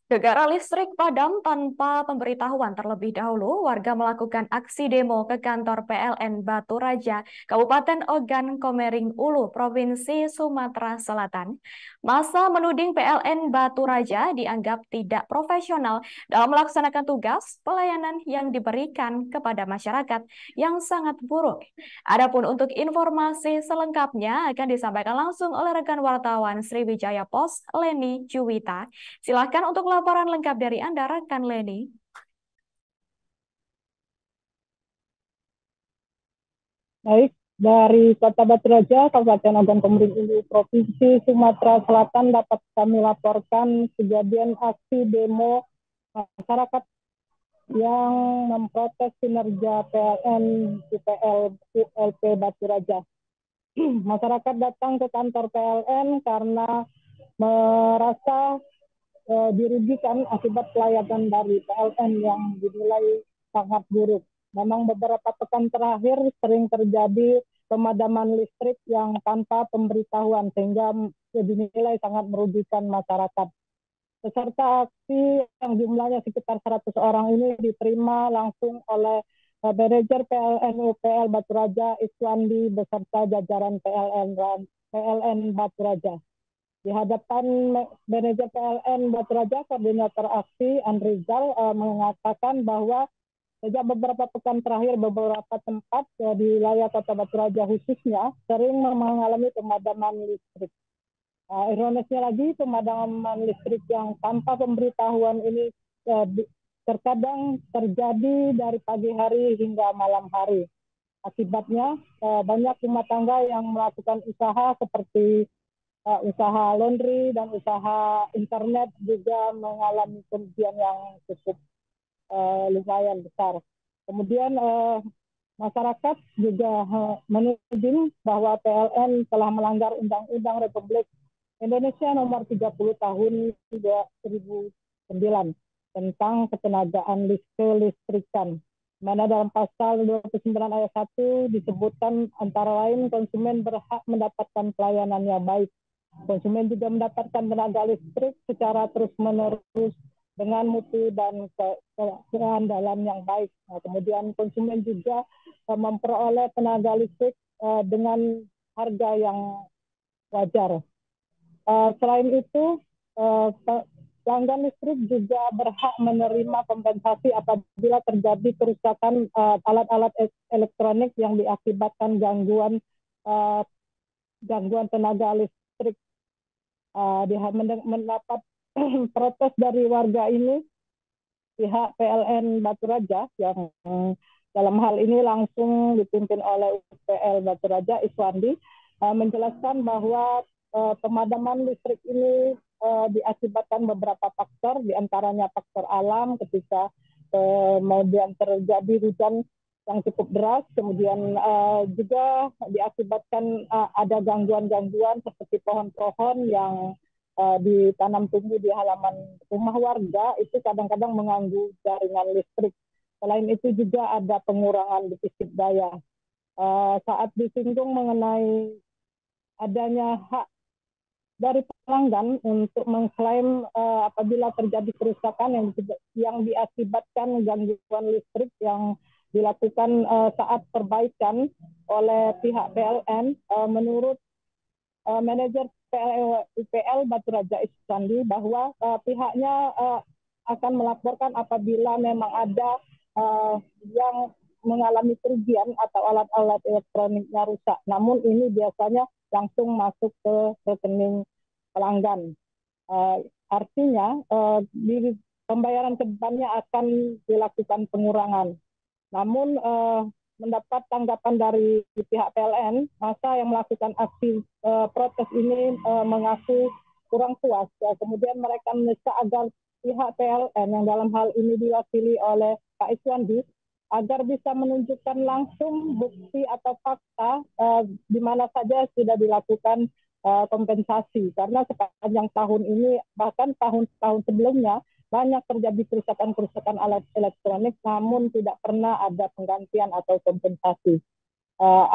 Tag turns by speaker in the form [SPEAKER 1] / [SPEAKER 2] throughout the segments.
[SPEAKER 1] Gegara listrik padam tanpa pemberitahuan terlebih dahulu, warga melakukan aksi demo ke kantor PLN Batu Raja, Kabupaten Ogan Komering Ulu, Provinsi Sumatera Selatan. Masa menuding PLN Batu Raja dianggap tidak profesional dalam melaksanakan tugas pelayanan yang diberikan kepada masyarakat yang sangat buruk. Adapun untuk informasi selengkapnya akan disampaikan langsung oleh rekan wartawan Sriwijaya Pos, Leni Juwita. Silahkan untuk laporan lengkap dari Anda, rekan Leni.
[SPEAKER 2] Baik, dari Kota Batu Raja, Kabupaten Ogan Komering Ulu, Provinsi Sumatera Selatan dapat kami laporkan kejadian aksi demo masyarakat yang memprotes kinerja PLN UPL ULP Batu Raja. Masyarakat datang ke kantor PLN karena merasa dirugikan akibat pelayanan dari PLN yang dinilai sangat buruk. Memang beberapa pekan terakhir sering terjadi pemadaman listrik yang tanpa pemberitahuan sehingga dinilai sangat merugikan masyarakat. Peserta aksi yang jumlahnya sekitar 100 orang ini diterima langsung oleh manajer PLN UPL Batu Raja Iswandi beserta jajaran PLN Batu Raja. Di hadapan manajer PLN Batu Raja, koordinator aksi Andrizal mengatakan bahwa sejak beberapa pekan terakhir beberapa tempat di wilayah Kota Batu Raja khususnya sering mengalami pemadaman listrik. Ironisnya lagi, pemadaman listrik yang tanpa pemberitahuan ini terkadang terjadi dari pagi hari hingga malam hari. Akibatnya banyak rumah tangga yang melakukan usaha seperti usaha laundry dan usaha internet juga mengalami kerugian yang cukup lumayan besar. Kemudian masyarakat juga menuding bahwa PLN telah melanggar Undang-Undang Republik Indonesia nomor 30 tahun 2009 tentang ketenagaan kelistrikan, mana dalam pasal 29 ayat 1 disebutkan antara lain konsumen berhak mendapatkan pelayanan yang baik. Konsumen juga mendapatkan tenaga listrik secara terus-menerus dengan mutu dan keandalan yang baik. Nah, kemudian konsumen juga memperoleh tenaga listrik dengan harga yang wajar. Selain itu, pelanggan listrik juga berhak menerima kompensasi apabila terjadi kerusakan alat-alat elektronik yang diakibatkan uh, gangguan tenaga listrik. Mendapat protes dari warga ini, pihak PLN Batu Raja yang dalam hal ini langsung dipimpin oleh UPL Batu Raja Iswandi menjelaskan bahwa pemadaman listrik ini diakibatkan beberapa faktor, diantaranya faktor alam ketika kemudian terjadi hujan yang cukup deras, kemudian juga diakibatkan ada gangguan-gangguan seperti pohon-pohon yang ditanam tumbuh di halaman rumah warga itu kadang-kadang mengganggu jaringan listrik. Selain itu juga ada pengurangan defisit daya. Saat disinggung mengenai adanya hak dari pelanggan untuk mengklaim apabila terjadi kerusakan yang diakibatkan gangguan listrik yang dilakukan saat perbaikan oleh pihak PLN, menurut manajer UPL Batu Raja Iswandi bahwa pihaknya akan melaporkan apabila memang ada yang mengalami kerugian atau alat-alat elektroniknya rusak. Namun ini biasanya langsung masuk ke rekening pelanggan. Artinya di pembayaran ke depannya akan dilakukan pengurangan. Namun mendapat tanggapan dari pihak PLN, masa yang melakukan aksi protes ini mengaku kurang puas. Kemudian mereka mendesak agar pihak PLN yang dalam hal ini diwakili oleh Pak Iswandi agar bisa menunjukkan langsung bukti atau fakta di mana saja sudah dilakukan kompensasi. Karena sepanjang tahun ini, bahkan tahun-tahun sebelumnya, banyak terjadi kerusakan-kerusakan alat elektronik, namun tidak pernah ada penggantian atau kompensasi.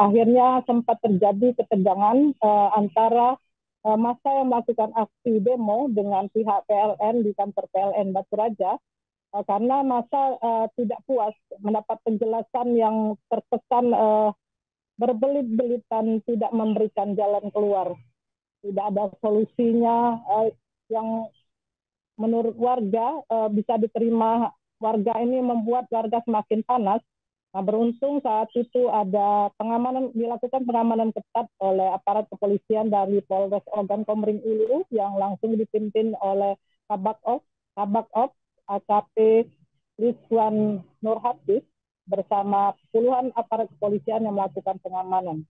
[SPEAKER 2] Akhirnya sempat terjadi ketegangan antara massa yang melakukan aksi demo dengan pihak PLN di kantor PLN Batu Raja karena massa tidak puas mendapat penjelasan yang terkesan berbelit-belitan, tidak memberikan jalan keluar, tidak ada solusinya yang menurut warga bisa diterima. Warga ini membuat warga semakin panas. Nah, beruntung saat itu ada dilakukan pengamanan ketat oleh aparat kepolisian dari Polres Ogan Komering Ulu yang langsung dipimpin oleh Kabak Ops AKP Rizwan Nurhatis bersama puluhan aparat kepolisian yang melakukan pengamanan.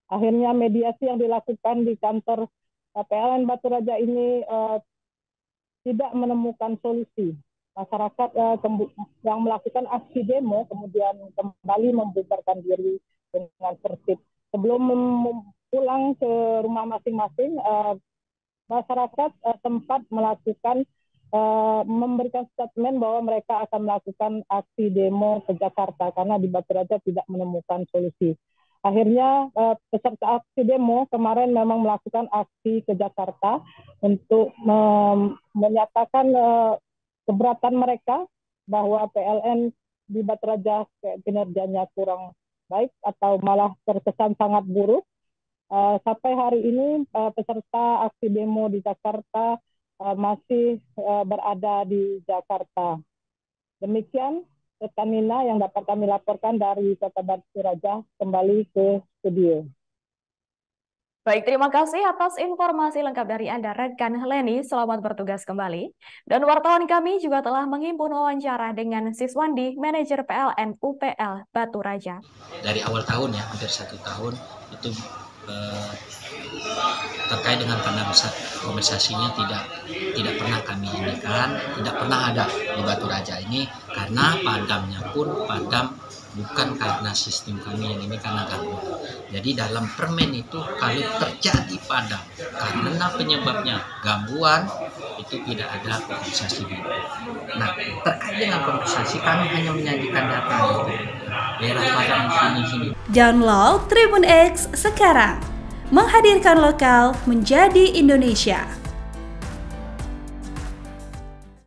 [SPEAKER 2] Akhirnya mediasi yang dilakukan di kantor PLN Batu Raja ini tidak menemukan solusi. Masyarakat yang melakukan aksi demo kemudian kembali membubarkan diri dengan tertib. Sebelum pulang ke rumah masing-masing, masyarakat sempat memberikan statement bahwa mereka akan melakukan aksi demo ke Jakarta karena di Batu Raja tidak menemukan solusi. Akhirnya peserta aksi demo kemarin memang melakukan aksi ke Jakarta untuk menyatakan keberatan mereka bahwa PLN di Batu Raja kinerjanya kurang baik atau malah terkesan sangat buruk. Sampai hari ini peserta aksi demo di Jakarta masih berada di Jakarta. Demikian rekan Nina yang dapat kami laporkan dari Kota Batu Raja, kembali ke studio.
[SPEAKER 1] Baik, terima kasih atas informasi lengkap dari Anda, rekan Heleni. Selamat bertugas kembali. Dan wartawan kami juga telah menghimpun wawancara dengan Siswandi, manajer PLN UPL Batu Raja.
[SPEAKER 3] Dari awal tahun ya, hampir 1 tahun, itu terkait dengan karena besar kompensasinya tidak pernah kami indikan, tidak pernah ada di Batu Raja ini, karena padamnya pun padam bukan karena sistem kami yang ini, karena gangguan. Jadi dalam permen itu kalau terjadi padam karena penyebabnya gangguan, itu tidak ada kompensasi. Nah, terkait dengan kompensasi kami hanya menyajikan data itu daerah padam sini.
[SPEAKER 4] Download Tribun X sekarang, menghadirkan lokal menjadi Indonesia.